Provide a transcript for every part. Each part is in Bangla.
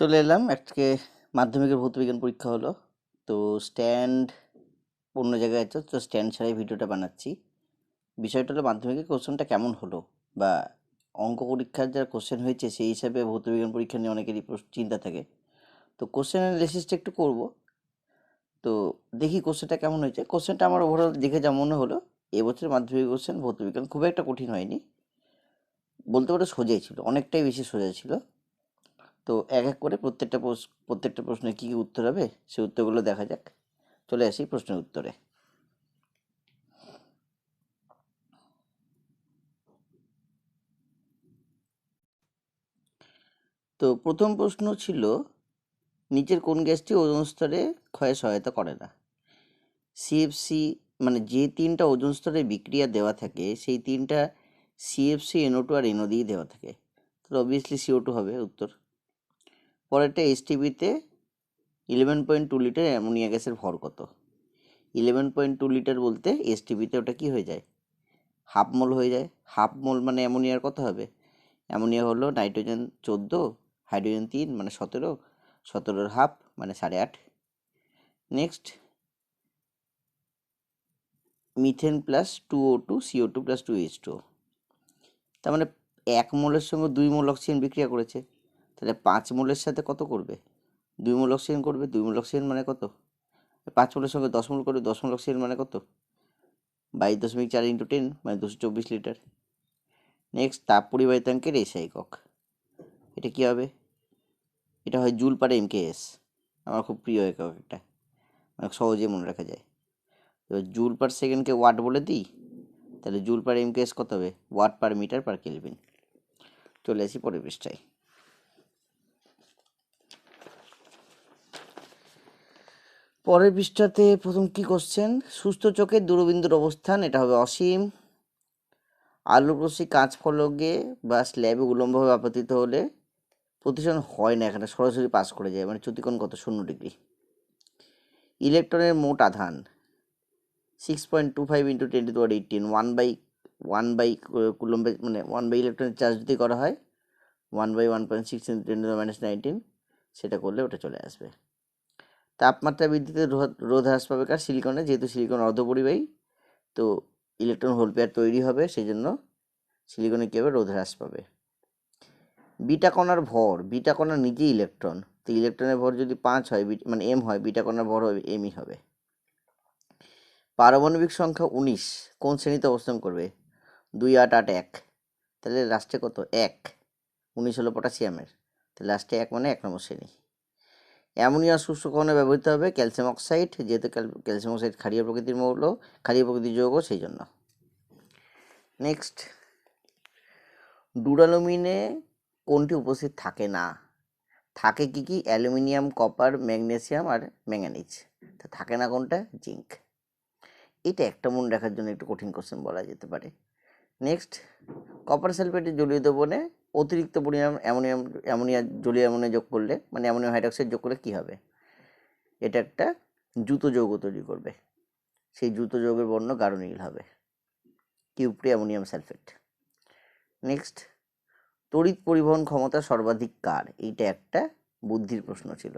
চলে এলাম আজকে মাধ্যমিকের ভৌতবিজ্ঞান পরীক্ষা হলো। তো স্ট্যান্ড অন্য জায়গায় আছে, তো স্ট্যান্ড ছাড়াই ভিডিওটা বানাচ্ছি। বিষয়টা হলো মাধ্যমিকের কোশ্চেনটা কেমন হলো, বা অঙ্ক পরীক্ষার যা কোশ্চেন হয়েছে সেই হিসাবে ভৌতবিজ্ঞান পরীক্ষা নিয়ে অনেকেরই চিন্তা থাকে। তো কোশ্চেন অ্যানালিসিসটা একটু করব। তো দেখি কোশ্চেনটা কেমন হয়েছে। কোশ্চেনটা আমার ওভারঅল দেখে যা মনে হলো, এবছর মাধ্যমিক কোশ্চেন ভৌতবিজ্ঞান খুব একটা কঠিন হয়নি, বলতে পারো সোজাই ছিল, অনেকটাই বেশি সোজা ছিল। তো এক এক করে প্রত্যেকটা প্রশ্নের কী কী উত্তর হবে সেই উত্তরগুলো দেখা যাক। চলে আসি প্রশ্নের উত্তরে। তো প্রথম প্রশ্ন ছিল, নিচের কোন গ্যাসটি ওজোন স্তরে ক্ষয়ে সহায়তা করে না? সিএফসি, মানে যে তিনটা ওজোন স্তরে বিক্রিয়া দেওয়া থাকে সেই তিনটা সিএফসি, NO2 আর NO দিয়ে দেওয়া থাকে, তাহলে অবভিয়াসলি CO2 হবে উত্তর। পরেরটা STBতে 11.2 লিটার অ্যামোনিয়া গ্যাসের ভর কত? 11.2 লিটার বলতে STBতে ওটা কি হয়ে যায়, হাফ মোল হয়ে যায়। হাফ মোল মানে অ্যামোনিয়ার কত হবে? অ্যামোনিয়া হলো নাইট্রোজেন 14, হাইড্রোজেন 3 মানে 17, 17-এর হাফ মানে 8.5। Next, methane plus 2O2 CO2 plus 2H2O, তার মানে 1 মোলের সঙ্গে 2 মোল অক্সিজেন বিক্রিয়া করেছে, তাহলে 5 মোলের সাথে কত করবে? 2 মোল অক্সিজেন করবে। 2 মোল অক্সিজেন মানে কত? 5 মোলের সঙ্গে 10 মোল করবে। 10 মোল অক্সিজেন মানে কত? 22.4 × 10 মানে 224 লিটার। নেক্সট, তাপ পরিবাহিতাঙ্কের SI একক, এটা কী হবে? এটা হয় জুল পার MKS, আমার খুব প্রিয় একক, একটা অনেক সহজে মনে রাখা যায়। তো জুল পার সেকেন্ডকে ওয়াট বলে দিই, তাহলে জুল পার MKS কত হবে? Watt per metre per kelvin. চলে আসি পরের পৃষ্ঠায়। পরের পৃষ্ঠাতে প্রথম কি কোশ্চেন, সুস্থ চোখের দূরবিন্দুর অবস্থান, এটা হবে অসীম। আলোকরশ্মি কাঁচ ফলকে বা স্ল্যাবে উলম্বভাবে আপতিত হলে প্রতিসরণ হয় না, এখানে সরাসরি পাস করে যায়, মানে চ্যুতিকোণ কত? 0 ডিগ্রি। ইলেকট্রনের মোট আধান 6.25 × 10⁻18, 1/1 কুলম্বে, মানে 1 ইলেকট্রনের চার্জ যদি করা হয় 1/1.6 × 10⁻19, সেটা করলে ওটা চলে আসবে। তাপমাত্রা বৃদ্ধিতে রোধ হ্রাস পাবে কার? সিলিকনে, যেহেতু সিলিকন অর্ধপরিবাহী, তো ইলেকট্রন হোল পেয়ার তৈরি হবে, সেই জন্য সিলিকনে কী হবে? রোধ হ্রাস পাবে। বিটা কণার ভর, বিটা কণা নিজে ইলেকট্রন, তো ইলেকট্রনের ভর যদি 5 হয়, মানে M হয়, বিটা কণার ভর হবে Mই হবে। পারমাণবিক সংখ্যা 19 কোন শ্রেণীতে অবস্থান করবে? 2, 8, 8, 1, তাহলে লাস্টে কত? 1। 19 হলো পটাশিয়ামের, তাহলে লাস্টে 1 মানে 1 নম্বর শ্রেণী। অ্যামোনিয়া শুষ্ককরণে ব্যবহৃত হবে ক্যালসিয়াম অক্সাইড, যেহেতু ক্যালসিয়াম অক্সাইড ক্ষারীয় প্রকৃতির মৌল, ক্ষারীয় প্রকৃতির যৌগ, সেই জন্য। নেক্সট, ডুরালুমিনে কোনটি উপস্থিত থাকে না? থাকে কি কি? অ্যালুমিনিয়াম, কপার, ম্যাগনেসিয়াম আর ম্যাঙ্গানিজ। তা থাকে না কোনটা? জিঙ্ক। এটা একটা মনে রাখার জন্য একটু কঠিন কোশ্চেন বলা যেতে পারে। নেক্সট, কপার সালফেটের জলীয় দ্রবণে অতিরিক্ত পরিমাণ অ্যামোনিয়া জলীয় অ্যামোনিয়া যোগ করলে, মানে অ্যামোনিয়াম হাইড্রক্সাইড যোগ করলে কী হবে? এটা একটা দ্রুত যৌগ তৈরি করবে, সেই দ্রুত যৌগের বর্ণ গাঢ় নীল হবে, কিউপ্রি অ্যামোনিয়াম সালফেট। নেক্সট, তড়িৎ পরিবহন ক্ষমতা সর্বাধিক কার? এইটা একটা বুদ্ধির প্রশ্ন ছিল।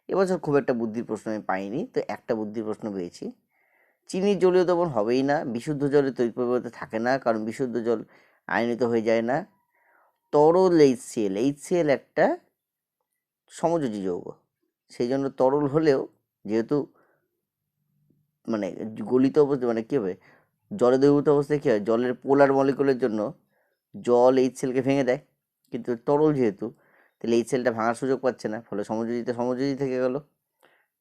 এবছর খুব একটা বুদ্ধির প্রশ্ন আমি পাইনি, তো একটা বুদ্ধির প্রশ্ন পেয়েছি। চিনির জলীয় দ্রবণ হবেই না, বিশুদ্ধ জলে তড়িৎ পরিবহন থাকে না, কারণ বিশুদ্ধ জল আয়নিত হয়ে যায় না। তরল HCl একটা সমযোজী যৌগ, সেই জন্য তরল হলেও, যেহেতু মানে গলিত অবস্থা, মানে কী হবে, জলে দ্রবীভূত অবস্থায় কী হয়, জলের পোলার মলিকুলের জন্য জল HClকে ভেঙে দেয়, কিন্তু তরল যেহেতু, তাহলে HClটা ভাঙার সুযোগ পাচ্ছে না, ফলে সমযোজী থেকে গেল।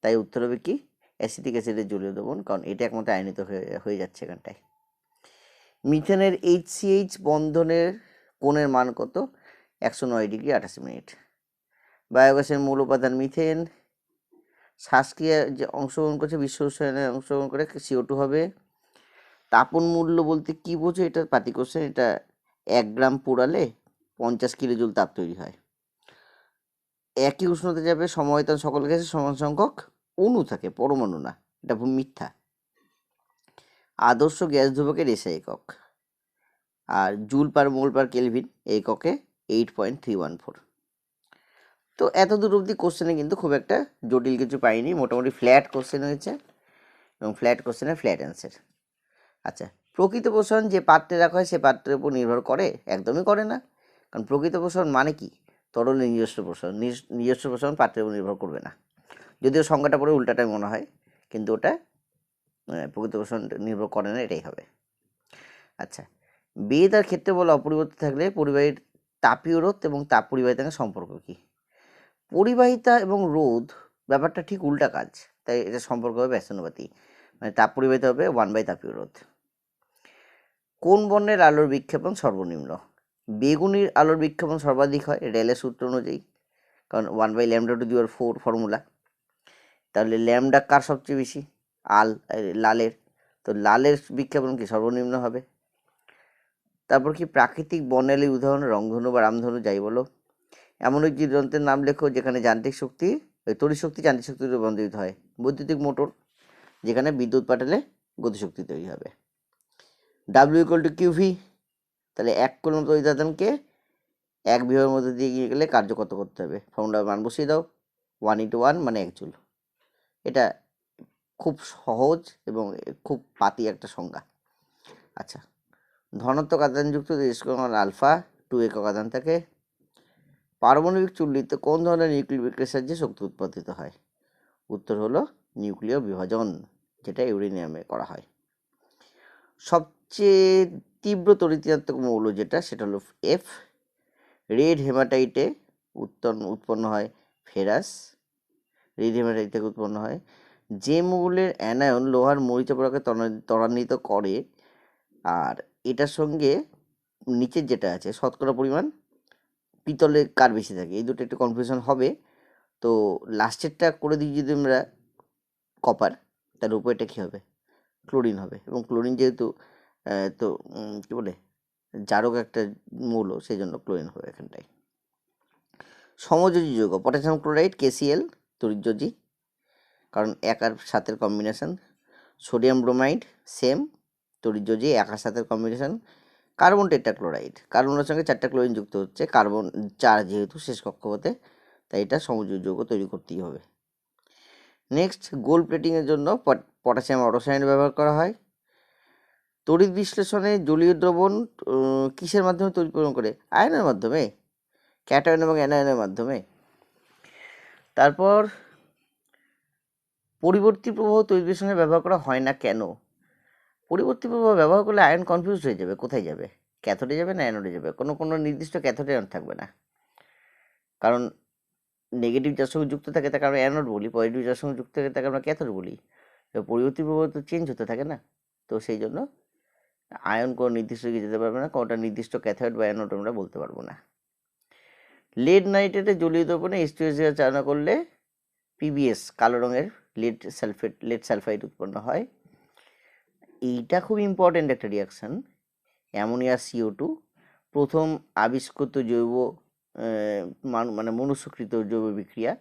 তাই উত্তর হবে কি? অ্যাসিটিক অ্যাসিডের জলীয় দ্রবণ, কারণ এটা একমাত্র আয়নিত হয়ে যাচ্ছে এখানটায়। মিথেনের HCH বন্ধনের কোণের মান কত? 109 ডিগ্রি 88 মিনিট। বায়োগ্যাসের মূল উপাদান মিথেন। শ্বাসক্রিয়া যে অংশগ্রহণ করছে, বিশ্ব উষ্ণায়নে অংশগ্রহণ করে, CO2 হবে। তাপন মূল্য বলতে কি বোঝো? এটা পাতি কোশ্চেন, এটা 1 গ্রাম পোড়ালে 50 কিলোজুল তাপ তৈরি হয়। একই উষ্ণতা যাবে সমআয়তন সকল গ্যাসে সমান সংখ্যক অণু থাকে, পরমাণু না, এটা মিথ্যা। আদর্শ গ্যাস ধ্রুবকের SI একক, আর জুল পার মোল পার কেলভিন এককে 8.314। তো এত দূর অবধি কোশ্চেনে কিন্তু খুব একটা জটিল কিছু পাইনি, মোটামুটি ফ্ল্যাট কোশ্চেন হয়েছে এবং ফ্ল্যাট কোশ্চেনের ফ্ল্যাট অ্যান্সার। আচ্ছা, প্রকৃত পোষণ যে পাত্রে রাখা হয় সে পাত্রের উপর নির্ভর করে? একদমই করে না, কারণ প্রকৃত পোষণ মানে কি? তরলের নিজস্ব পোষণ। নিজস্ব পোষণ পাত্রের উপর নির্ভর করবে না, যদিও সংজ্ঞাটা পড়ে উল্টাটাই মনে হয়, কিন্তু ওটা প্রকৃত পোষণ নির্ভর করে না, এটাই হবে। আচ্ছা, বেদ আর ক্ষেত্রে বলে অপরিবর্তিত থাকলে পরিবাহীর তাপীয় রোধ এবং তাপ পরিবাহিতার সম্পর্ক কি? পরিবাহিতা এবং রোধ ব্যাপারটা ঠিক উল্টা কাজ, তাই এটা সম্পর্ক হবে ব্যস্তানুপাতি, মানে তাপ পরিবাহিতা হবে 1/, তাপীয় রোধ। কোন বর্ণের আলোর বিক্ষেপণ সর্বনিম্ন? বেগুনির আলোর বিক্ষেপণ সর্বাধিক হয় রেলের সূত্র অনুযায়ী, কারণ 1/λ4 ফর্মুলা। তাহলে ল্যামডা কার সবচেয়ে বেশি? লালের, তো লালের বিক্ষেপণ কি সর্বনিম্ন হবে। তারপর কি প্রাকৃতিক বর্ণালীর উদাহরণ রংধনু বা রামধনু যাই বলো। এমন এক যন্ত্রের নাম লেখো যেখানে যান্ত্রিক শক্তি তড়িৎ শক্তি যান্ত্রিক শক্তিতে রূপান্তরিত হয়। বৈদ্যুতিক মোটর, যেখানে বিদ্যুৎ পাঠালে গতিশক্তি তৈরি হবে। W=QV, তাহলে 1 কুলম্ব তড়িৎ আধানকে 1 বিভবের মধ্যে দিয়ে গিয়ে গেলে কার্য কত করতে হবে? ফর্মুলা মান বসিয়ে দাও, 1 × 1 মানে 1 জুল। এটা খুব সহজ এবং খুব পাতি একটা সংজ্ঞা। আচ্ছা, ধনাত্মক আধানযুক্ত আলফা 2 একক আধান থাকে। পারমাণবিক চুল্লিতে কোন ধরনের নিউক্লিয় বিক্রিয়ার সাহায্যে শক্তি উৎপাদিত হয়? উত্তর হলো নিউক্লিয় বিভাজন, যেটা ইউরেনিয়ামে করা হয়। সবচেয়ে তীব্র তড়িৎ-ঋণাত্মক মৌল যেটা, সেটা হলো F। রেড হেমাটাইটে উৎপন্ন হয় ফেরাস। রেড হেমাটাইট থেকে উৎপন্ন হয়। যে মৌলের অ্যানায়ন লোহার মরিচা পোড়াকে ত্বরান্বিত করে, আর এটার সঙ্গে নিচের যেটা আছে শতকরা পরিমাণ পিতলে কার বেশি থাকে? এই দুটো একটু কনফিউশন হবে, তো লাস্টেরটা করে দিই যদি আমরা কপার, তার উপরেটা কী হবে? ক্লোরিন হবে। এবং ক্লোরিন যেহেতু তো কী বলে জারক একটা মৌল, সেই জন্য ক্লোরিন হবে এখানটায়। সমযোজী যৌগ পটাশিয়াম ক্লোরাইড KCl তড়িৎযোজী, কারণ 1 আর 7 কম্বিনেশন। সোডিয়াম ব্রোমাইড সেম তড়িৎযোজী, 1 আর 7 কম্বিনেশন। কার্বন টেট্রাক্লোরাইড, কার্বনের সঙ্গে 4টা ক্লোরিন যুক্ত হচ্ছে, কার্বন 4 যেহেতু শেষ কক্ষপথে, তাই এটা সমযোজী যৌগ তৈরি করতেই হবে। নেক্সট, গোল্ড প্লেটিংয়ের জন্য পটাশিয়াম অটোসায়ানাইড ব্যবহার করা হয়। তড়িৎ বিশ্লেষণে জলীয় দ্রবণ কিসের মাধ্যমে তড়িৎ করে? আয়নের মাধ্যমে, ক্যাটায়ন এবং অ্যানায়নের মাধ্যমে। তারপর পরিবর্তী প্রবাহ তড়িৎ বিশ্লেষণে ব্যবহার করা হয় না কেন? পরিবর্তী প্রবাহ ব্যবহার করলে আয়ন কনফিউজ হয়ে যাবে, কোথায় যাবে? ক্যাথোডে যাবে না অ্যানোডে যাবে? কোনো নির্দিষ্ট ক্যাথোডে আয়ন থাকবে না, কারণ নেগেটিভ যার সঙ্গে যুক্ত থাকে তাকে আমরা অ্যানোড বলি, পজিটিভ যার সঙ্গে যুক্ত থাকে তাকে আমরা ক্যাথোড বলি। পরিবর্তী প্রবাহ তো চেঞ্জ হতে থাকে না, তো সেই জন্য আয়ন কোনো নির্দিষ্ট দিকে যেতে পারবে না, কোনটা নির্দিষ্ট ক্যাথোড বা অ্যানোড আমরা বলতে পারবো না। লেড নাইট্রেটে জলীয় দ্রবণে H2SO চালনা করলে PbS কালো রঙের লেড সালফাইড উৎপন্ন হয়। এইটা খুব ইম্পর্টেন্ট একটা রিয়াকশান। অ্যামোনিয়া CO2 প্রথম আবিষ্কৃত জৈব মানে মনুষ্যকৃত জৈব বিক্রিয়া,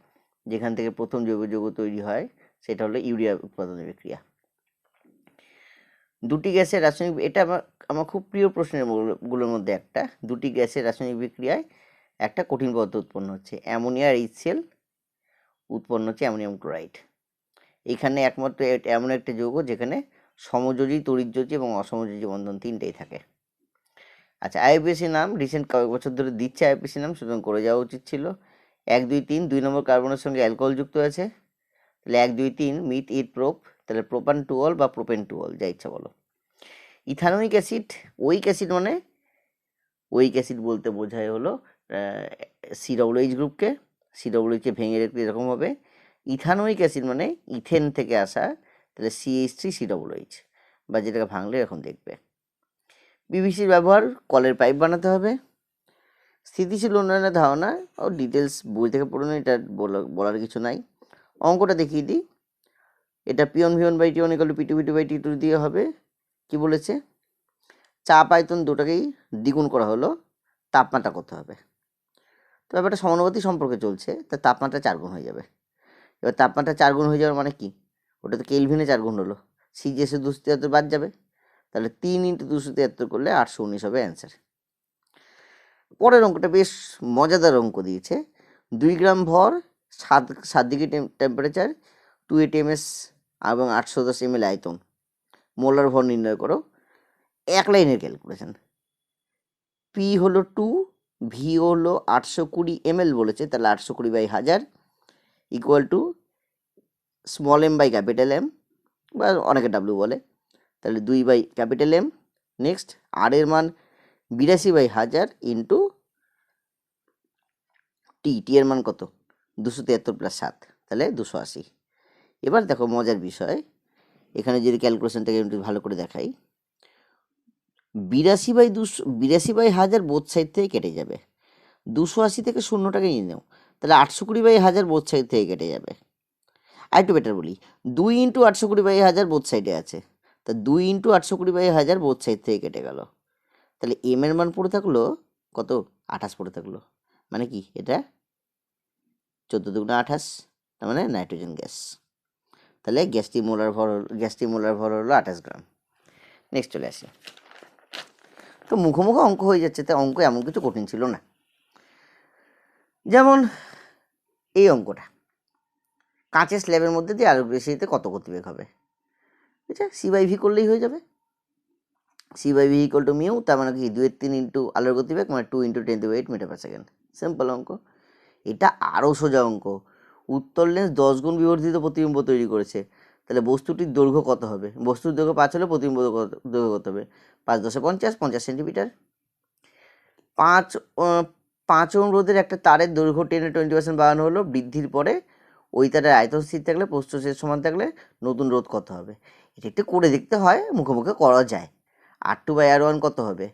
যেখান থেকে প্রথম জৈব যৌগ তৈরি হয়, সেটা হলো ইউরিয়া উৎপাদনের বিক্রিয়া। দুটি গ্যাসের রাসায়নিক, এটা আমার খুব প্রিয় প্রশ্নের গুলোর মধ্যে একটা। দুটি গ্যাসের রাসায়নিক বিক্রিয়ায় একটা কঠিন পদার্থ উৎপন্ন হচ্ছে, অ্যামোনিয়া আর HCl উৎপন্ন হচ্ছে অ্যামোনিয়াম ক্লোরাইড। এখানে একমাত্র এমন একটা যৌগ যেখানে সমযোজী, তড়িৎযোজী এবং অসমযোজী বন্ধন তিনটেই থাকে। আচ্ছা, আইউপিএসি নাম রিসেন্ট কয়েক বছর ধরে দিচ্ছে আইউপিএসি নাম, সুতরাং করে যাওয়া উচিত ছিল। 1, 2, 3 2 নম্বর কার্বনের সঙ্গে অ্যালকোহল যুক্ত আছে, তাহলে 1, 2, 3 মিথ ইথ প্রোপ, তাহলে প্রোপান টুঅল বা প্রোপেন টুঅল, যা ইচ্ছা বলো। ইথানোয়িক অ্যাসিড, ওইক অ্যাসিড মানে, ওইক অ্যাসিড বলতে বোঝায় হলো COOH গ্রুপকে, COOH ভেঙে রেখে এরকম হবে। ইথানোয়িক অ্যাসিড মানে ইথেন থেকে আসা, তাহলে CH3COOH, বা যেটাকে ভাঙলে এরকম দেখবে। PVCর ব্যবহার কলের পাইপ বানাতে হবে। স্থিতিশীল উন্নয়নের ধারণা ও ডিটেলস বই থেকে পড়ুন, এটা বলার কিছু নাই। অঙ্কটা দেখিয়ে দিই। এটা P1V1/T1 = P2V2/T2 দিয়ে হবে। কি বলেছে? চাপ আয়তন দুটাকেই দ্বিগুণ করা হলো, তাপমাত্রা করতে হবে। তো ব্যাপারটা সমানুপাতিক সম্পর্কে চলছে, তা তাপমাত্রা 4 গুণ হয়ে যাবে। এবার তাপমাত্রা 4 গুণ হয়ে যাওয়ার মানে কি? ওটা তো কেলভিনে 4 গুণ হলো, CGS 273 বাদ যাবে, তাহলে 3 × 273 করলে 819 হবে অ্যান্সার। পরের অঙ্কটা বেশ মজাদার অঙ্ক দিয়েছে। 2 গ্রাম ভর, 7 ডিগ্রি টেম্পারেচার, 2 ATMS এবং 810 ml আয়তন, মোলার ভর নির্ণয় করো। এক লাইনের ক্যালকুলেশন। পি হলো 2, ভি হলো 820 ml বলেছে, তাহলে 820/1000 equal to small m by capital m, বা অনেকে ডাব্লিউ বলে, তাহলে 2/M। নেক্সট আর এর মান 82/1000 ইন্টু টি এর মান কত, 273 + 7, তাহলে 280। এবার দেখো মজার বিষয়, এখানে যদি ক্যালকুলেশনটাকে একটু ভালো করে দেখাই, 82/1000 বোথ সাইড থেকে কেটে যাবে, 280 থেকে 0টাকে নিয়ে নাও, তাহলে 820/1000 বোথ সাইড থেকে কেটে যাবে। আর একটু বেটার বলি, 2 × 820/1000 বোথ সাইডে আছে, তা 2 × 820/1000 বোথ সাইড থেকে কেটে গেল, তাহলে এম এর মান পড়ে থাকলো কত, 28 পড়ে থাকলো। মানে কি, এটা 14 × 2 = 28, তার মানে নাইট্রোজেন গ্যাস। তাহলে গ্যাসটির মোলার ভর হলো 28 গ্রাম। নেক্সট চলে আসি। তো মুখোমুখি অঙ্ক হয়ে যাচ্ছে, তাই অঙ্ক এমন কিছু কঠিন ছিল না। যেমন এই অঙ্কটা, কাঁচের স্ল্যাবের মধ্যে দিয়ে আলোক রশ্মিতে কত গতিবেগ হবে, আচ্ছা C/V করলেই হয়ে যাবে। C/V = মিউ, তার মানে কি 2/3 ইন্টু আলোর গতিবেগ, মানে 2 × 10⁸ মিটার/সেকেন্ড। সিম্পল অঙ্ক। এটা আরও সোজা অঙ্ক। উত্তল লেন্স 10 গুণ বিবর্ধিত প্রতিবিম্ব তৈরি করেছে, তাহলে বস্তুটির দৈর্ঘ্য কত হবে, বস্তুর দৈর্ঘ্য 5 হলে প্রতিবিম্ব দৈর্ঘ্য কত হবে, 5 × 10 = 50 সেন্টিমিটার। 5 ওহম রোধের একটা তারের দৈর্ঘ্য 10-20% বাড়ানো হলো, বৃদ্ধির পরে ওই তারের আয়তন স্থির থাকলে প্রস্থচ্ছেদ সমান থাকলে নতুন রোধ কত হবে। এটা একটু করে দেখতে হয়, মুখে করা যায়। R2/R1 কত হবে,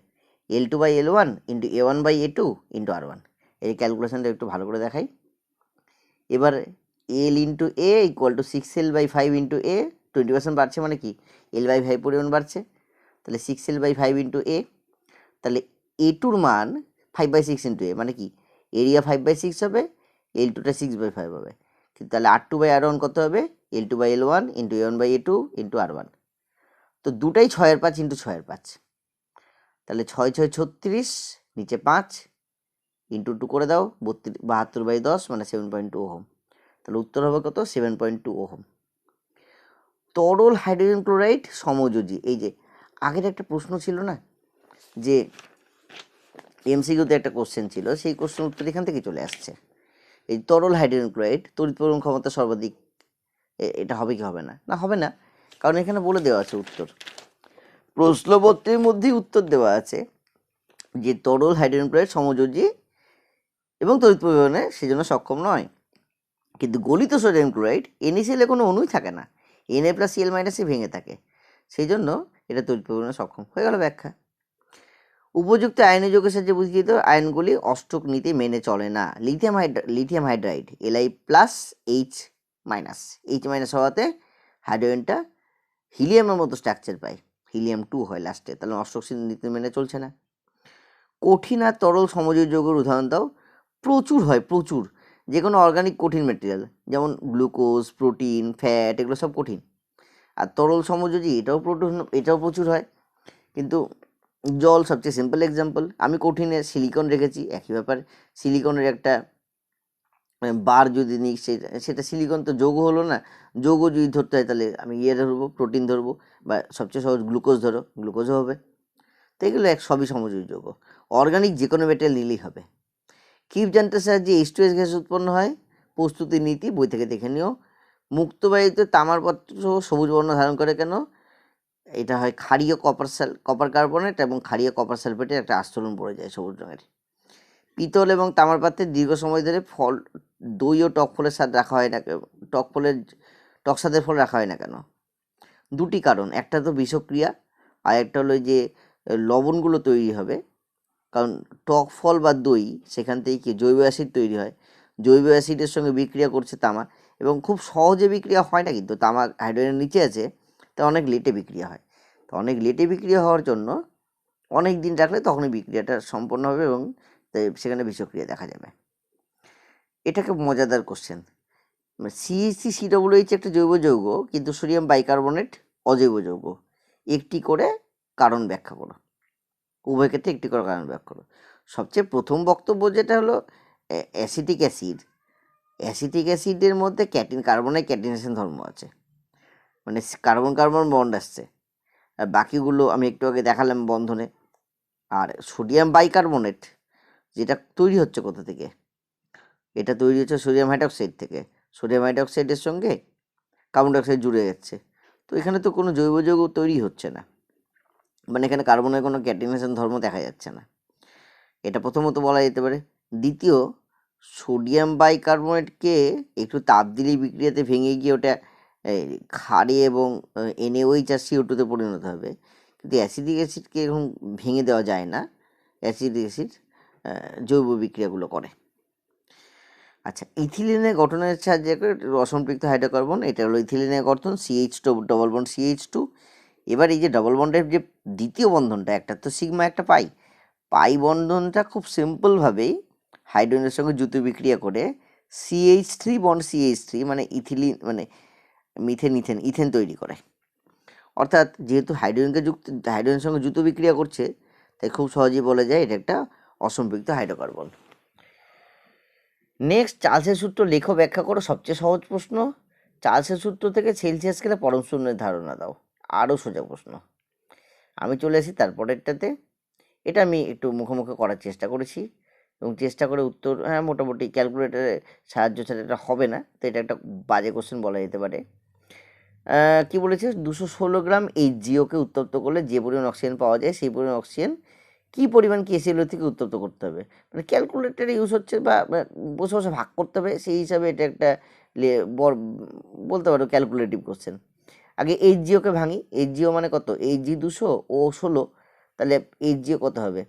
L2/L1 into A1/A2 into R1। এই ক্যালকুলেশনটা একটু ভালো করে দেখাই। এবার L × A = 6L/5 × A, 20% বাড়ছে মানে কি, L/5 পরিমাণ বাড়ছে, তাহলে 6L/5 × A, তাহলে A2-র মান 5/6 × A, মানে কি এরিয়া 5/6 হবে, L2টা 6/5 হবে। তাহলে R2/R1 কত হবে, L2/L1 into A1/A2 into R1। তো দুটাই 6/5 × 6/5, তাহলে 6 × 6 = 36, নিচে 5 ইন্টু 2 করে দাও, 72/10 মানে 7.2 ওহম। তাহলে উত্তর হবে কত, 7.2 ওহম। তরল হাইড্রোজেন ক্লোরাইড সমযোজী, এই যে আগের একটা প্রশ্ন ছিল না, যে এমসিকিউতে একটা কোশ্চেন ছিল, সেই কোশ্চেন উত্তর এখান থেকে চলে আসছে। এই তরল হাইড্রোজেন ক্লোরাইড তড়িৎ পরিবহন ক্ষমতা সর্বাধিক, এটা হবে কি হবে না, না হবে না, কারণ এখানে বলে দেওয়া আছে উত্তর, প্রশ্নপত্রের মধ্যেই উত্তর দেওয়া আছে যে তরল হাইড্রোজেন ক্লোরাইড সমযোজী এবং তড়িৎ পরিবহনে সেজন্য সক্ষম নয়। কিন্তু গলিত সোডিয়াম ক্লোরাইড NaCl কোনো অণুই থাকে না, Na+Cl- ভেঙে থাকে, সেই জন্য এটা তড়িৎ পরিবহনে সক্ষম। হয়ে গেল ব্যাখ্যা। উপযুক্ত আয়নীয় যৌগের সাহায্যে বুঝিত আয়নগুলি অষ্টক নীতি মেনে চলে না। লিথিয়াম হাইড্রাইড Li+H- হওয়াতে হাইড্রোজেনটা হিলিয়ামের মতো স্ট্রাকচার পায়, হিলিয়াম-2 হয় লাস্টে, তাহলে অষ্টক নীতি মেনে চলছে না। কঠিন আর তরল সমযোজী যৌগের উদাহরণ দাও। প্রচুর হয়, প্রচুর, যে কোনো অর্গানিক কঠিন ম্যাটেরিয়াল, যেমন গ্লুকোজ, প্রোটিন, ফ্যাট, এগুলো সব কঠিন। আর তরল সমযোজী এটাও প্রচুর হয়, কিন্তু জল সবচেয়ে সিম্পল এক্সাম্পল। আমি কঠিনে সিলিকন রেখেছি, একই ব্যাপার। সিলিকনের একটা বার যদি নিই, সেটা সিলিকন তো যৌগ হলো না, যৌগ যদি ধরতে হয় তাহলে আমি ধরবো, প্রোটিন ধরবো, বা সবচেয়ে সহজ গ্লুকোজ ধরো, গ্লুকোজও হবে। তো এগুলো সবই সমযোজী যৌগ। অর্গানিক যে কোনো মেটেরিয়াল নিলেই হবে। কিপ যন্ত্রের সাহায্যে H2S গ্যাস উৎপন্ন হয়, প্রস্তুতির নীতি বই থেকে দেখে নিও। মুক্ত বায়ুতে তামার পাত্র সবুজ বর্ণ ধারণ করে কেন, এটা হয় ক্ষারীয় কপার কার্বনেট এবং ক্ষারীয় কপার সালফেটের একটা আস্তরণ পড়ে যায় সবুজ রঙের। পিতল এবং তামার পাত্রে দীর্ঘ সময় ধরে দই ও টক ফলের স্বাদ রাখা হয় না, টক স্বাদের ফল রাখা হয় না কেন, দুটি কারণ। একটা তো বিষক্রিয়া, আর একটা হলো যে লবণগুলো তৈরি হবে, কারণ টক ফল বা দই, সেখান থেকে কি জৈব অ্যাসিড তৈরি হয়, জৈব অ্যাসিডের সঙ্গে বিক্রিয়া করছে তামা, এবং খুব সহজে বিক্রিয়া হয় না, কিন্তু তামা হাইড্রোজেনের নিচে আছে, তা অনেক লেটে বিক্রিয়া হয়। তো অনেক লেটে বিক্রিয়া হওয়ার জন্য অনেক দিন রাখলে তখনই বিক্রিয়াটা সম্পন্ন হবে এবং সেখানে বিষক্রিয়া দেখা যাবে। এটাকে মজাদার কোশ্চেন। CH3COOH একটা জৈব যৌগ, কিন্তু সোডিয়াম বাইকার্বনেট অজৈব যৌগ। একটি করে কারণ ব্যাখ্যা করো, উভয় ক্ষেত্রে একটি করে কারণ ব্যাখ্যা করো। সবচেয়ে প্রথম বক্তব্য যেটা হলো অ্যাসিটিক অ্যাসিড অ্যাসিটিক অ্যাসিডের মধ্যে কার্বনের ক্যাটিনেশন ধর্ম আছে, মানে কার্বন কার্বন বন্ড আসছে, আর বাকিগুলো আমি একটু আগে দেখালাম বন্ধনে। আর সোডিয়াম বাইকার্বনেট যেটা তৈরি হচ্ছে কোথা থেকে, এটা তৈরি হচ্ছে সোডিয়াম হাইড্রক্সাইড থেকে। সোডিয়াম হাইড্রক্সাইডের সঙ্গে কার্বন ডাইঅক্সাইড জুড়ে যাচ্ছে, তো এখানে তো কোনো জৈব যৌগ তৈরি হচ্ছে না, মানে এখানে কার্বনের কোনো ক্যাটিনেশন ধর্ম দেখা যাচ্ছে না। এটা প্রথমত বলা যেতে পারে। দ্বিতীয়, সোডিয়াম বাইকার্বনেটকে একটু তাপ দিলেই বিক্রিয়াতে ভেঙে গিয়ে ওটা ক্ষারে এবং NaOH আর CO2-তে পরিণত হবে, কিন্তু অ্যাসিডিক অ্যাসিডকে এরকম ভেঙে দেওয়া যায় না। অ্যাসিডিক অ্যাসিড জৈব বিক্রিয়াগুলো করে। আচ্ছা, ইথিলিনের গঠনের সাহায্যে অসম্পৃক্ত হাইড্রোকার্বন, এটা হলো ইথিলিনের গঠন, CH2 ডবল বন্ড CH2। এবার এই যে ডবল বন্ডের যে দ্বিতীয় বন্ধনটা, একটা তো সিগমা একটা পাই, পাই বন্ধনটা খুব সিম্পলভাবেই হাইড্রোজেনের সঙ্গে যুত বিক্রিয়া করে CH3 বন্ড CH3 মানে ইথিলিন মানে ইথেন তৈরি করে। অর্থাৎ যেহেতু হাইড্রোজেনের সঙ্গে যুত বিক্রিয়া করছে, তাই খুব সহজেই বলা যায় এটা একটা অসম্পৃক্ত হাইড্রোকার্বন। নেক্সট, চার্লসের সূত্র লেখো, ব্যাখ্যা করো। সবচেয়ে সহজ প্রশ্ন। চার্লসের সূত্র থেকে সেলসিয়াস স্কেলে পরম শূন্যের ধারণা দাও। আরও সোজা প্রশ্ন। আমি চলে আসি তারপরেরটাতে। এটা আমি একটু মুখোমুখি করার চেষ্টা করেছি এবং চেষ্টা করে উত্তর, হ্যাঁ মোটামুটি ক্যালকুলেটারের সাহায্য ছাড়া এটা হবে না, তো এটা একটা বাজে কোশ্চেন বলা যেতে পারে। কি বলেছে, 216 গ্রাম HGO-কে উত্তপ্ত করলে যে পরিমাণ অক্সিজেন পাওয়া যায়, সেই পরিমাণ অক্সিজেন কী পরিমাণ KCl থেকে উত্তপ্ত করতে হবে। মানে ক্যালকুলেটার ইউজ হচ্ছে বা বসে বসে ভাগ করতে হবে, সেই হিসাবে এটা একটা বলতে পারো ক্যালকুলেটিভ কোশ্চেন। আগে HGO-কে ভাঙি। HGO মানে কত, Hg 200 ও 16, তাহলে HGO কত হবে,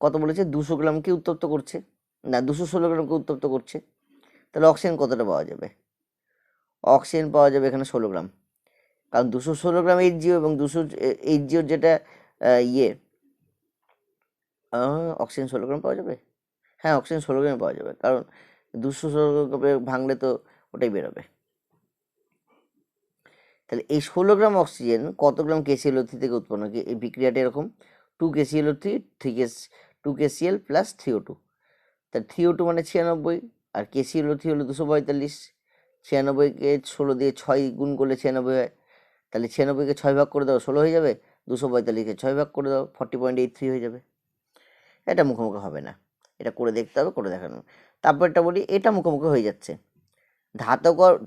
কত বলেছে, 200 গ্রামকে উত্তপ্ত করছে, না 216 গ্রামকে উত্তপ্ত করছে, তাহলে অক্সিজেন কতটা পাওয়া যাবে, অক্সিজেন পাওয়া যাবে এখানে 16 গ্রাম, কারণ 216 গ্রাম HGO এবং 200 HGOর যেটা ইয়ে অক্সিজেন 16 গ্রাম পাওয়া যাবে। হ্যাঁ, অক্সিজেন 16 গ্রাম পাওয়া যাবে, কারণ 216 গ্রামে ভাঙলে তো ওটাই বেরোবে। তাহলে এই 16 গ্রাম অক্সিজেন কত গ্রাম KClO3 থেকে উৎপন্ন, এই বিক্রিয়াটা এরকম, 2 KClO3 2 KCl প্লাস 3O2, তাহলে 3O2 মানে 96, আর KClO3 হলো 245। 96কে 16 দিয়ে 6 গুণ করলে 96 হয়, তাহলে 96কে 6 ভাগ করে দাও, 16 হয়ে যাবে, 245কে 6 ভাগ করে দাও, 40.83 হয়ে যাবে। এটা মুখোমুখি হবে না, এটা করে দেখতে হবে, করে দেখানো। তারপরটা বলি, এটা মুখোমুখি হয়ে যাচ্ছে।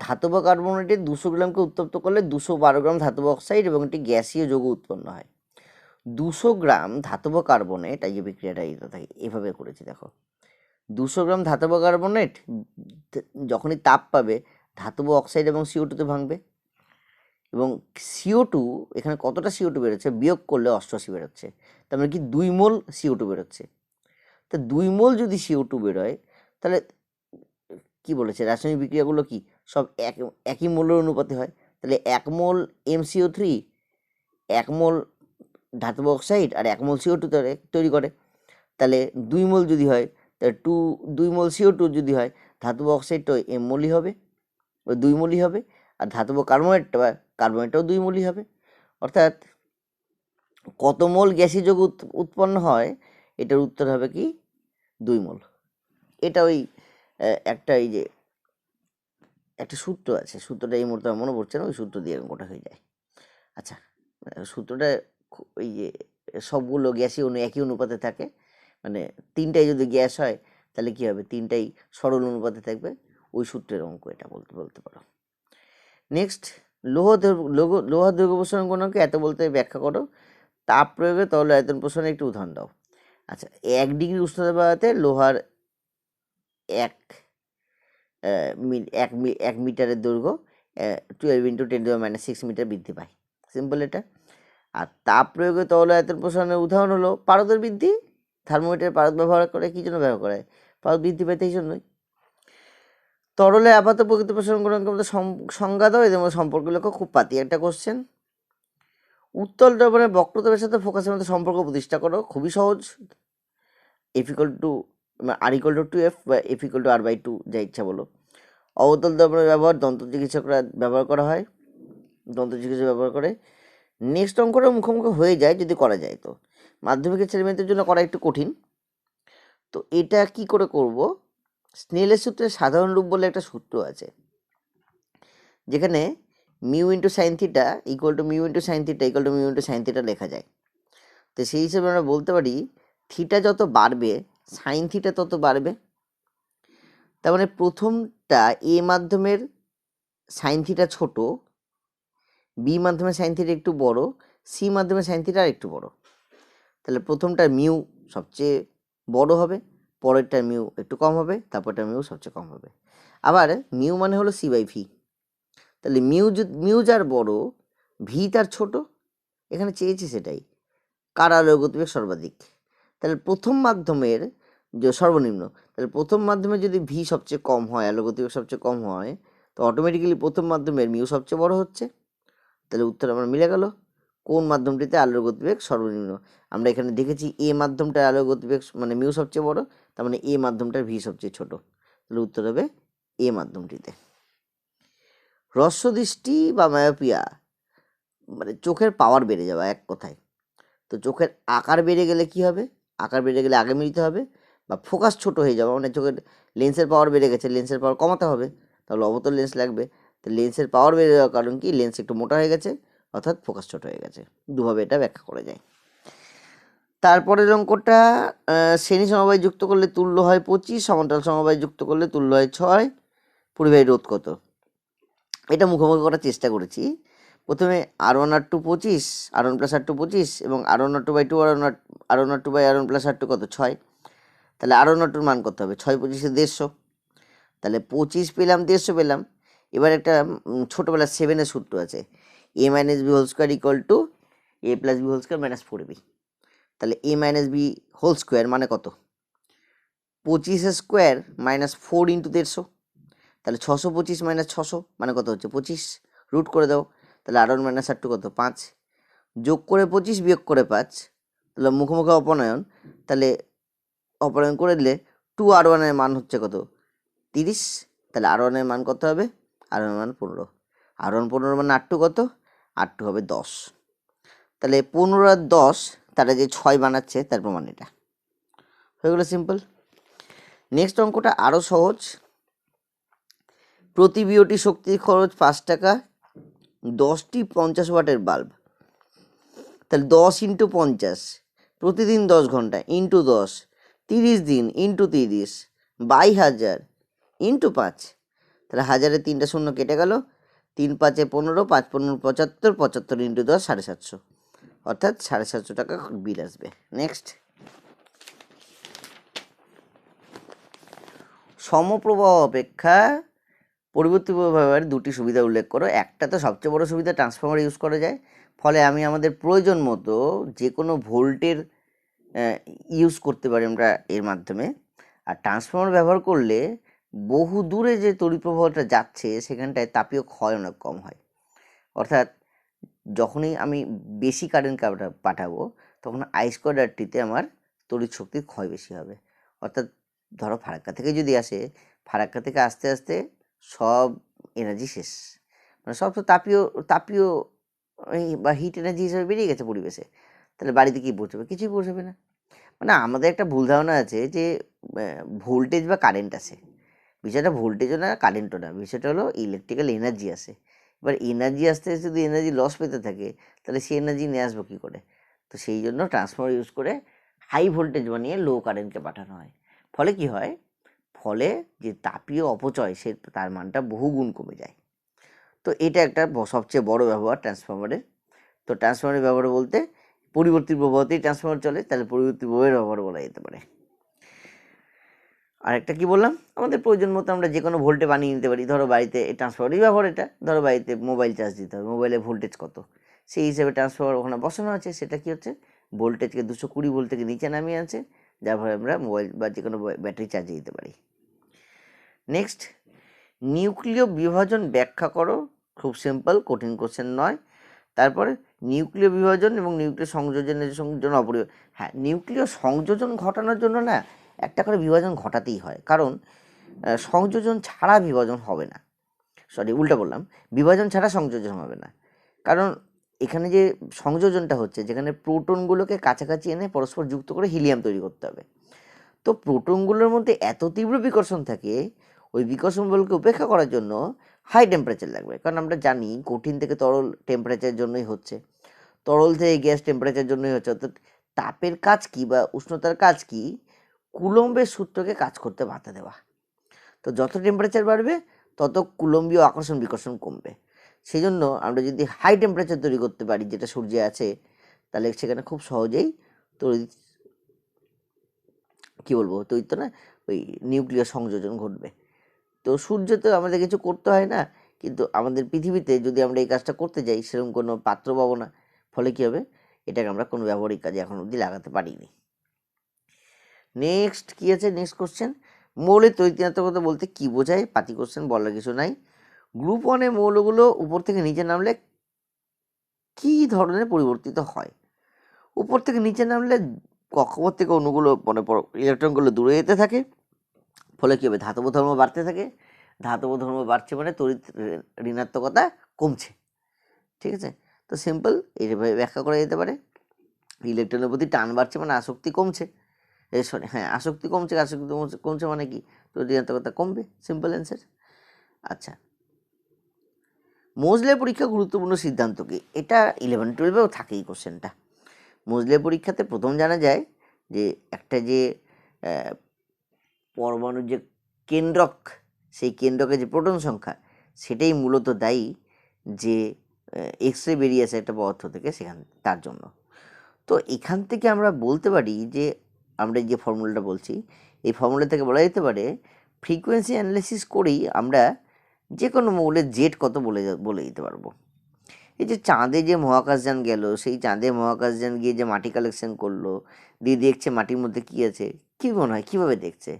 ধাতব কার্বনেটে 200 গ্রামকে উত্তপ্ত করলে 212 গ্রাম ধাতব অক্সাইড এবং একটি গ্যাসীয় যৌগ উৎপন্ন হয়। 200 গ্রাম ধাতব কার্বনেট, এই যে বিক্রিয়াটা এইটা থাকে এভাবে করেছি দেখো, 200 গ্রাম ধাতব কার্বনেট যখনই তাপ পাবে ধাতব অক্সাইড এবং CO2-তে ভাঙবে, এবং CO2 এখানে কতটা CO2 বেরোচ্ছে, বিয়োগ করলে 88 বেরোচ্ছে, তার মানে কি 2 মোল CO2 বেরোচ্ছে। তো 2 মোল যদি CO2 বেরোয়, তাহলে কি বলেছে, রাসায়নিক বিক্রিয়াগুলো কি সব একই মোলের অনুপাতে হয়, তাহলে 1 মোল MCO3 1 মোল ধাতব অক্সাইড আর 1 মোল CO2 তৈরি করে। তাহলে 2 মোল যদি হয়, তাহলে 2 মোল CO2 যদি হয়, ধাতব অক্সাইডটা M মোলই হবে, ওই 2 মোলই হবে, আর ধাতব কার্বনেটটাও 2 মোলই হবে। অর্থাৎ কত মোল গ্যাসীয় যৌগ উৎপন্ন হয়, এটার উত্তর হবে কি 2 মোল। এটা ওই একটা এই যে একটা সূত্র আছে, সূত্রটা এই মুহূর্তে মনে পড়ছে না, ওই সূত্র দিয়ে গোটা হয়ে যায়। আচ্ছা, সূত্রটা ওই যে সবগুলো গ্যাসই একই অনুপাতে থাকে, মানে 3টাই যদি গ্যাস হয় তাহলে কি হবে, 3টাই সরল অনুপাতে থাকবে, ওই সূত্রের অঙ্ক এটা বলতে পারো। নেক্সট, লোহা দৈর্ঘ্য প্রসারণ গুণাঙ্ক এত বলতে ব্যাখ্যা করো। তাপ প্রয়োগে তরল আয়তন প্রসারণের একটি উদাহরণ দাও। আচ্ছা, 1 ডিগ্রি উষ্ণতা বাড়াতে লোহার 1 মিটারের দৈর্ঘ্য 12 × 10⁻⁶ মিটার বৃদ্ধি পায়। সিম্পল এটা। আর তাপ প্রয়োগে তরল আয়তন প্রসারণের উদাহরণ হলো পারদের বৃদ্ধি। থার্মোমিটারের পারদ ব্যবহার করে কী জন্য ব্যবহার করা হয়, পারদ বৃদ্ধি পাইতে এই জন্যই। তরলে আপাত প্রকৃত প্রসারণ গুণাঙ্কের মধ্যে সংজ্ঞা দাও, এদের মধ্যে সম্পর্ক লেখো। খুব পাতি একটা কোশ্চেন। উত্তল দ্রবণের বক্রতার সাথে ফোকাসের মধ্যে সম্পর্ক প্রতিষ্ঠা করো। খুবই সহজ। F = R = 2F বা F = R/2, যা ইচ্ছা বলো। অবতল দ্রবণের ব্যবহার দন্ত চিকিৎসকরা ব্যবহার করা হয়, দন্ত চিকিৎসা ব্যবহার করে। নেক্সট অঙ্কটা মুখোমুখি হয়ে যায় যদি করা যায়, তো মাধ্যমিকের ছেলেমেয়েদের জন্য করা একটু কঠিন। তো এটা কি করে করব, স্নেলের সূত্রের সাধারণ রূপ বলে একটা সূত্র আছে, যেখানে mu into sine theta equal to mu into sine theta equal to mu into sine theta লেখা যায়। তো সেই হিসেবে আমরা বলতে পারি থিটা যত বাড়বে সাইন থিটা তত বাড়বে। তার মানে প্রথমটা এ মাধ্যমের সাইন থিটা ছোট, বি মাধ্যমের সাইন থিটা একটু বড়, সি মাধ্যমের সাইন থিটা আর একটু বড়। তাহলে প্রথমটার মিউ সবচেয়ে বড় হবে, পরেরটার মিউ একটু কম হবে, তারপরটার মিউ সবচেয়ে কম হবে। আবার মিউ মানে হলো সি বাই ভি, তাহলে মিউ যার বড় ভি তার ছোট, এখানে চেয়েছি সেটাই। কার আলোর গতিবেগ সর্বাধিক, তাহলে প্রথম মাধ্যমের যে সর্বনিম্ন, তাহলে প্রথম মাধ্যমে যদি ভি সবচেয়ে কম হয়, আলোর গতিবেগ সবচেয়ে কম হয়, তো অটোমেটিক্যালি প্রথম মাধ্যমের মিউ সবচেয়ে বড় হচ্ছে। তাহলে উত্তর আমার মিলে গেল। কোন মাধ্যমটিতে আলোর গতিবেগ সর্বনিম্ন? আমরা এখানে দেখেছি এ মাধ্যমটার আলোর গতিবেগ মানে মিউ সবচেয়ে বড়, তার মানে এ মাধ্যমটার ভি সবচেয়ে ছোট। তাহলে উত্তর হবে এ মাধ্যমটিতে। হ্রস্বদৃষ্টি বা মায়োপিয়া মানে চোখের পাওয়ার বেড়ে যাওয়া এক কথায়। তো চোখের আকার বেড়ে গেলে কি হবে? আকার বেড়ে গেলে আগে মিলতে হবে, বা ফোকাস ছোট হয়ে যাওয়া মানে চোখের লেন্সের পাওয়ার বেড়ে গেছে, লেন্সের পাওয়ার কমাতে হবে, তাহলে অবতল লেন্স লাগবে। তো লেন্সের পাওয়ার বেড়ে যাওয়ার কারণ কি? লেন্স একটু মোটা হয়ে গেছে, অর্থাৎ ফোকাস ছোট হয়ে গেছে। দুভাবে এটা ব্যাখ্যা করা যায়। তারপরের অঙ্কটা শ্রেণী সমবায় যুক্ত করলে তুল্য হয় 25, সমান্তরাল সমবায় যুক্ত করলে তুল্য হয় 6, পরিবাহী রোধ কত? এটা মুখোমুখি করার চেষ্টা করেছি। প্রথমে R1 R2 25, R1 plus R2 25 এবং R1 R2 by 2 R1 R2 by R1 plus R2 কত? 6। তাহলে R1 R2 মান কত হবে? 6 25 150, তাহলে 25 পেলাম, 150 পেলাম। এবার একটা ছোটোবেলার 7-এর সূত্র আছে, a minus b whole square equal to a plus b whole square minus 4b। তাহলে a minus b whole square মানে কত? 25 স্কোয়ার মাইনাস 4 ইন্টু 150, তাহলে 625 মাইনাস 600 মানে কত হচ্ছে? 25। রুট করে দাও, তাহলে R1 মাইনাস R2 কত? 5। যোগ করে 25 বিয়োগ করে 5, তাহলে মুখোমুখি অপনয়ন, তাহলে অপনয়ন করে দিলে 2R1 এর মান হচ্ছে কত? 30। তাহলে R1 এর মান কত হবে? R1 এর মান 15। R1 15 মানে R2 কত? R2 হবে 10। তাহলে 15 আর 10 তারা যে 6 বানাচ্ছে তার প্রমাণ এটা হয়ে গেল, সিম্পল। নেক্সট অঙ্কটা আরও সহজ। প্রতি বিওটি শক্তির খরচ 5 টাকা, 10টি 50 ওয়াটের বাল্ব, তাহলে 10 ইন্টু 50 প্রতিদিন 10 ঘন্টা ইন্টু 10 30 দিন ইন্টু 30 22,000 ইন্টু 5, তাহলে 1000-এ 3টা শূন্য কেটে গেল, 3 5-এ 15, 5 15 75, 75 ইন্টু 10 750, অর্থাৎ 750 টাকা বিল আসবে। নেক্সট, সমপ্রবাহ অপেক্ষা পরিবর্তী প্রবাহের দুটি সুবিধা উল্লেখ করো। একটা তো সবচেয়ে বড় সুবিধা, ট্রান্সফর্মার ইউজ করা যায়, ফলে আমি আমাদের প্রয়োজন মতো যে কোনো ভোল্টের ইউজ করতে পারি আমরা এর মাধ্যমে। আর ট্রান্সফর্মার ব্যবহার করলে বহু দূরে যে তড়িৎ প্রবাহটা যাচ্ছে সেখানটায় তাপীয় ক্ষয় অনেক কম হয়। অর্থাৎ যখনই আমি বেশি কারেন্ট পাঠাবো তখন I²R/Tতে আমার তড়িৎ শক্তির ক্ষয় বেশি হবে। অর্থাৎ ধরো ফারাক্কা থেকে যদি আসে, ফারাক্কা থেকে আস্তে আস্তে সব এনার্জি শেষ, মানে সব তো তাপীয় তাপীয় বা হিট এনার্জি হিসেবে বেরিয়ে গেছে পরিবেশে, তাহলে বাড়িতে কী পৌঁছাবে? কিছুই পৌঁছাবে না। মানে আমাদের একটা ভুল ধারণা আছে যে ভোল্টেজ বা কারেন্ট আসে, বিষয়টা ভোল্টেজও না কারেন্টও না, বিষয়টা হলো ইলেকট্রিক্যাল এনার্জি আসে। এবার এনার্জি আসতে আসতে যদি এনার্জি লস পেতে থাকে তাহলে সেই এনার্জি নিয়ে আসবো কী করে? তো সেই জন্য ট্রান্সফর্মার ইউজ করে হাই ভোল্টেজ বানিয়ে লো কারেন্টকে পাঠানো হয়। ফলে কি হয়? ফলে যে তাপীয় অপচয় সে তার মানটা বহুগুণ কমে যায়। তো এটা একটা সবচেয়ে বড় ব্যবহার ট্রান্সফর্মারের। তো ট্রান্সফর্মারের ব্যবহার বলতে পরিবর্তী প্রবাহতেই ট্রান্সফর্মার চলে, তাহলে পরিবর্তী প্রবাহের ব্যবহার বলা যেতে পারে। আরেকটা কি বললাম, আমাদের প্রয়োজন মতো আমরা যে কোনো ভোল্টে বানিয়ে নিতে পারি। ধরো বাড়িতে এই ট্রান্সফর্মারই ব্যবহার, এটা ধরো বাড়িতে মোবাইল চার্জ দিতে হবে, মোবাইলে ভোল্টেজ কত সেই হিসেবে ট্রান্সফর্মার ওখানে বসানো আছে, সেটা কি হচ্ছে ভোল্টেজকে 220 ভোল্ট থেকে নিচে নামিয়ে আছে, যার ফলে আমরা মোবাইল বা যে কোনো ব্যাটারি চার্জে দিতে পারি। নেক্সট, নিউক্লিয় বিভাজন ব্যাখ্যা করো। খুব সিম্পল, কঠিন কোশ্চেন নয়। তারপরে নিউক্লিয় বিভাজন এবং নিউক্লিয় সংযোজনের জন্য অপরিহার্য। হ্যাঁ, নিউক্লিয় সংযোজন ঘটানোর জন্য না একটা করে বিভাজন ঘটাতেই হয়, কারণ সংযোজন ছাড়া বিভাজন হবে না। উল্টা বললাম, বিভাজন ছাড়া সংযোজন হবে না, কারণ এখানে যে সংযোজনটা হচ্ছে যেখানে প্রোটনগুলোকে কাছাকাছি এনে পরস্পর যুক্ত করে হিলিয়াম তৈরি করতে হবে। তো প্রোটনগুলোর মধ্যে এত তীব্র বিকর্ষণ থাকে, ওই বিকর্ষণ বলকে উপেক্ষা করার জন্য হাই টেম্পারেচার লাগবে। কারণ আমরা জানি কঠিন থেকে তরল টেম্পারেচারের জন্যই হচ্ছে, তরল থেকে গ্যাস টেম্পারেচার জন্যই হচ্ছে। অর্থাৎ তাপের কাজ কি বা উষ্ণতার কাজ কি? কুলম্বের সূত্রকে কাজ করতে বাধা দেওয়া। তো যত টেম্পারেচার বাড়বে তত কুলম্বীয় আকর্ষণ বিকর্ষণ কমবে। সেই জন্য আমরা যদি হাই টেম্পারেচার তৈরি করতে পারি, যেটা সূর্যে আছে, তাহলে সেখানে খুব সহজেই তড়িৎ কী বলবো তড়িৎ না ওই নিউক্লিয়ার সংযোজন ঘটবে। তো সূর্যতে আমাদের কিছু করতে হয় না, কিন্তু আমাদের পৃথিবীতে যদি আমরা এই কাজটা করতে যাই সেরকম কোনো পাত্র পাবো না। ফলে কী হবে? এটাকে আমরা কোনো ব্যবহারিক কাজে এখন অবধি লাগাতে পারিনি। নেক্সট কী আছে? নেক্সট কোশ্চেন, মৌলের তড়িৎ-ঋণাত্মকতা বলতে কী বোঝায়? পাতি কোশ্চেন, বলার কিছু নাই। গ্রুপ ওয়ানের মৌলগুলো উপর থেকে নিচে নামলে কী ধরনের পরিবর্তিত হয়? উপর থেকে নিচে নামলে কক্ষপথ থেকে অণুগুলো মানে ইলেকট্রনগুলো দূরে যেতে থাকে। ফলে কী হবে? ধাতব ধর্ম বাড়তে থাকে। ধাতব ধর্ম বাড়ছে মানে তড়িৎ ঋণাত্মকতা কমছে। ঠিক আছে? তো সিম্পল এইভাবে ব্যাখ্যা করা যেতে পারে। ইলেকট্রনের প্রতি টান বাড়ছে মানে আসক্তি কমছে। সরি, হ্যাঁ, আসক্তি কমছে। আসক্তি কমছে মানে কি? তড়িৎ ঋণাত্মকতা কমবে। Simple answer. আচ্ছা, মোজলে পরীক্ষা গুরুত্বপূর্ণ সিদ্ধান্ত কি? এটা 11-12-এও থাকে এই কোশ্চেনটা। মোজলে পরীক্ষাতে প্রথম জানা যায় যে একটা যে পরমাণুর যে কেন্দ্রক, সেই কেন্দ্রকের যে প্রোটন সংখ্যা, সেটাই মূলত দায়ী যে এক্স রে বেরিয়ে আসে একটা পদার্থ থেকে, তার জন্য। তো এখান থেকে আমরা বলতে পারি যে আমরা যে ফর্মুলাটা বলছি, এই ফর্মুলা থেকে বলা যেতে পারে ফ্রিকোয়েন্সি অ্যানালিসিস করেই আমরা যে কোনো মৌলের জেড কত বলে দিতে পারবো। এই যে চাঁদে যে মহাকাশযান গেল, সেই চাঁদে মহাকাশযান গিয়ে যে মাটি কালেকশন করলো, দিয়ে দেখছে মাটির মধ্যে কী আছে, কী মনে হয় কীভাবে দেখছে?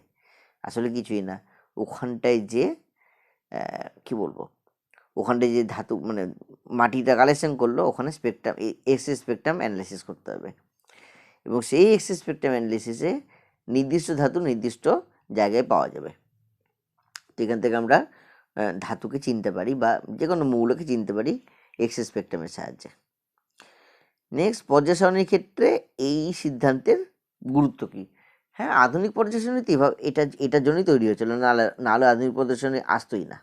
আসলে কিছুই না, ওখানটায় যে কী বলবো, ওখানটায় যে ধাতু মানে মাটিটা কালেকশন করলো, ওখানে স্পেকট্রাম এক্স স্পেকট্রাম অ্যানালিসিস করতে হবে, এবং সেই এক্স স্পেকট্রাম অ্যানালিসিসে নির্দিষ্ট ধাতু নির্দিষ্ট জায়গায় পাওয়া যাবে। তো এখান থেকে আমরা ধাতুকে চিনতে পারি বা যে কোনো মৌলকে চিনতে পারি এক্স স্পেকট্রামের সাহায্যে। নেক্সট, পর্যায় সারণীর ক্ষেত্রে এই সিদ্ধান্তের গুরুত্ব কী? হ্যাঁ, আধুনিক পর্যায় সারণী এটার জন্যই তৈরি হয়েছিল, নাহলে আধুনিক পর্যায় সারণী আসতোই না।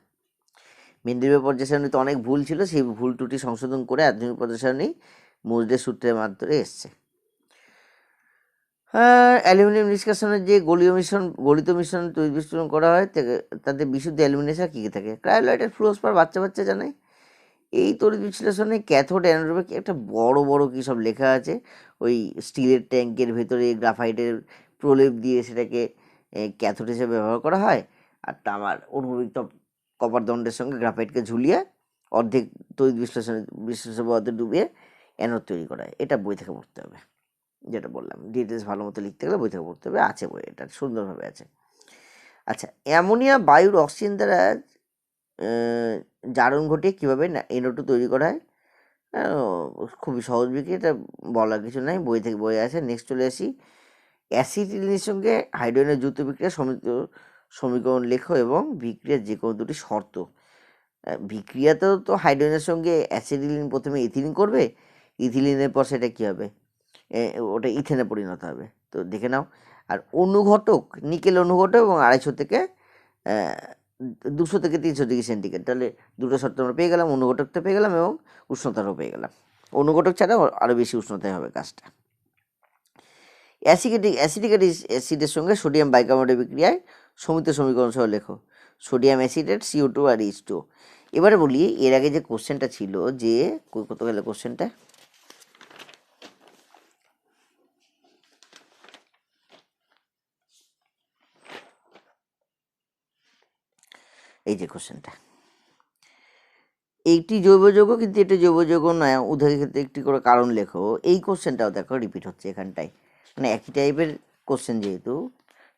মেন্ডেলিয়েভ পর্যায় সারণীতে অনেক ভুল ছিল, সেই ভুল ত্রুটি সংশোধন করে আধুনিক পর্যায় সারণী মোজলের সূত্রের মাধ্যমে এসছে। অ্যালুমিনিয়াম নিষ্কাশনের যে গলিত মিশ্রণ তড়িৎ বিশ্লেষণ করা হয়, তাতে বিশুদ্ধ অ্যালুমিনিয়াম ছাড়া কী কী থাকে? ক্রায়োলাইটের ফ্লুরোস্পার বাচ্চা জানে। এই তড়িৎ বিশ্লেষণে ক্যাথোড অ্যানোডে একটা বড় কী সব লেখা আছে, ওই স্টিলের ট্যাঙ্কের ভেতরে গ্রাফাইটের প্রলেপ দিয়ে সেটাকে ক্যাথোড হিসেবে ব্যবহার করা হয়, আর তামার অনুভূমিক কপার দণ্ডের সঙ্গে গ্রাফাইটকে ঝুলিয়ে অর্ধেক তড়িৎ বিশ্লেষণ পদার্থে ডুবিয়ে অ্যানোড তৈরি করা হয়। এটা বই থেকে পড়তে হবে, যেটা বললাম। ডিটেলস ভালো মতো লিখতে গেলে বই থেকে পড়তে হবে, আছে বই, এটা সুন্দরভাবে আছে। আচ্ছা, অ্যামোনিয়া বায়ুর অক্সিজেন দ্বারা জারণ ঘটিয়ে কীভাবে NO2 তৈরি করা হয়? খুবই সহজ বিক্রিয়া, এটা বলার কিছু নাই, বই আছে। নেক্সট চলে আসি, অ্যাসিটিলিনের সঙ্গে হাইড্রোজেনের যুক্ত বিক্রিয়া সমীকরণ লেখো এবং বিক্রিয়ার যে কোনো দুটি শর্ত। বিক্রিয়াতেও তো হাইড্রোজেনের সঙ্গে অ্যাসিটিলিন প্রথমে ইথিলিন করবে, ইথিলিনের পর সেটা কী হবে? ওটা ইথেনে পরিণত হবে। তো দেখে নাও। আর অনুঘটক, নিকেল অনুঘটক এবং 250 থেকে 200 থেকে 300 ডিগ্রি সেন্টিগ্রেড, তাহলে দুটো শর্ত আমরা পেয়ে গেলাম, অনুঘটকটা পেয়ে গেলাম এবং উষ্ণতাটাও পেয়ে গেলাম। অনুঘটক ছাড়াও আরও বেশি উষ্ণতায় হবে কাজটা। অ্যাসিটিক অ্যাসিডের সঙ্গে সোডিয়াম বাইকার্বনেটের বিক্রিয়ায় সমিত সমীকরণ সহ লেখো। সোডিয়াম অ্যাসিডেট, CO2 আর H2O। এবারে বলি, এর আগে যে কোশ্চেনটা ছিল, যে কত গেল কোশ্চেনটা, এই যে কোশ্চেনটা, এইটি জৈব যৌগ কিন্তু এটা জৈব যৌগ নয়, উদ্ধারের ক্ষেত্রে একটি করে কারণ লেখো। এই কোশ্চেনটাও দেখো রিপিট হচ্ছে এখানটায়, মানে একই টাইপের কোশ্চেন যেহেতু,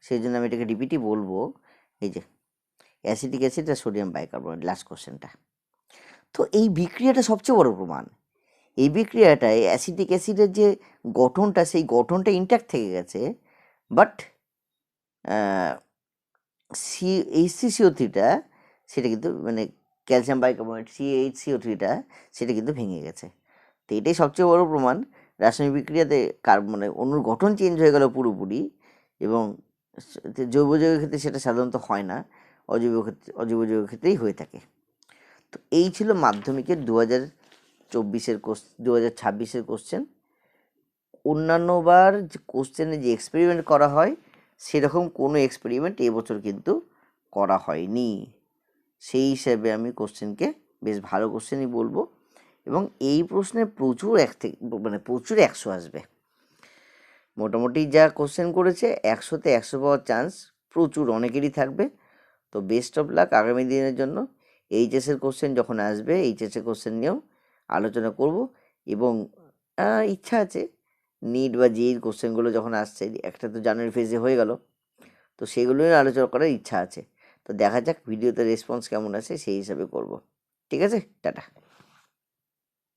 সেই জন্য আমি এটাকে রিপিটই বলবো। এই যে অ্যাসিটিক অ্যাসিড আর সোডিয়াম বাইকার্বনেট, লাস্ট কোশ্চেনটা। তো এই বিক্রিয়াটা সবচেয়ে বড় প্রমাণ। এই বিক্রিয়াটায় অ্যাসিটিক অ্যাসিডের যে গঠনটা, সেই গঠনটা ইনট্যাক্ট থেকে গেছে, বাট HCCO3টা সেটা কিন্তু মানে ক্যালসিয়াম বাইকার্বনেট CaHCO3টা সেটা কিন্তু ভেঙে গেছে। তো এটাই সবচেয়ে বড় প্রমাণ, রাসায়নিক বিক্রিয়াতে মানে অণুর গঠন চেঞ্জ হয়ে গেল পুরোপুরি, এবং জৈব যৌগের ক্ষেত্রে সেটা সাধারণত হয় না, অজৈব যৌগের ক্ষেত্রেই হয়ে থাকে। তো এই ছিল মাধ্যমিকের 2024-এর 2026-এর কোশ্চেন। অন্যান্যবার যে কোশ্চেনে যে এক্সপেরিমেন্ট করা হয় সেরকম কোনো এক্সপেরিমেন্ট এবছর কিন্তু করা হয়নি। সেই হিসাবে আমি কোশ্চেনকে বেশ ভালো কোশ্চেনই বলবো, এবং এই প্রশ্নে প্রচুর 100 আসবে। মোটামুটি যা কোশ্চেন করেছে 100-তে 100 পাওয়ার চান্স প্রচুর অনেকেরই থাকবে। তো বেস্ট অফ লাক আগামী দিনের জন্য। এইচএসের কোশ্চেন যখন আসবে এইচএসের কোশ্চেন নিয়েও আলোচনা করব, এবং ইচ্ছা আছে নিট বা জেইর কোশ্চেনগুলো যখন আসছে, একটা তো জানুয়ারি ফেজে হয়ে গেল, তো সেগুলো নিয়ে আলোচনা করার ইচ্ছা আছে। তো দেখা যাক ভিডিওতে রেসপন্স কেমন আছে, সেই হিসাবে করব। ঠিক আছে, টাটা।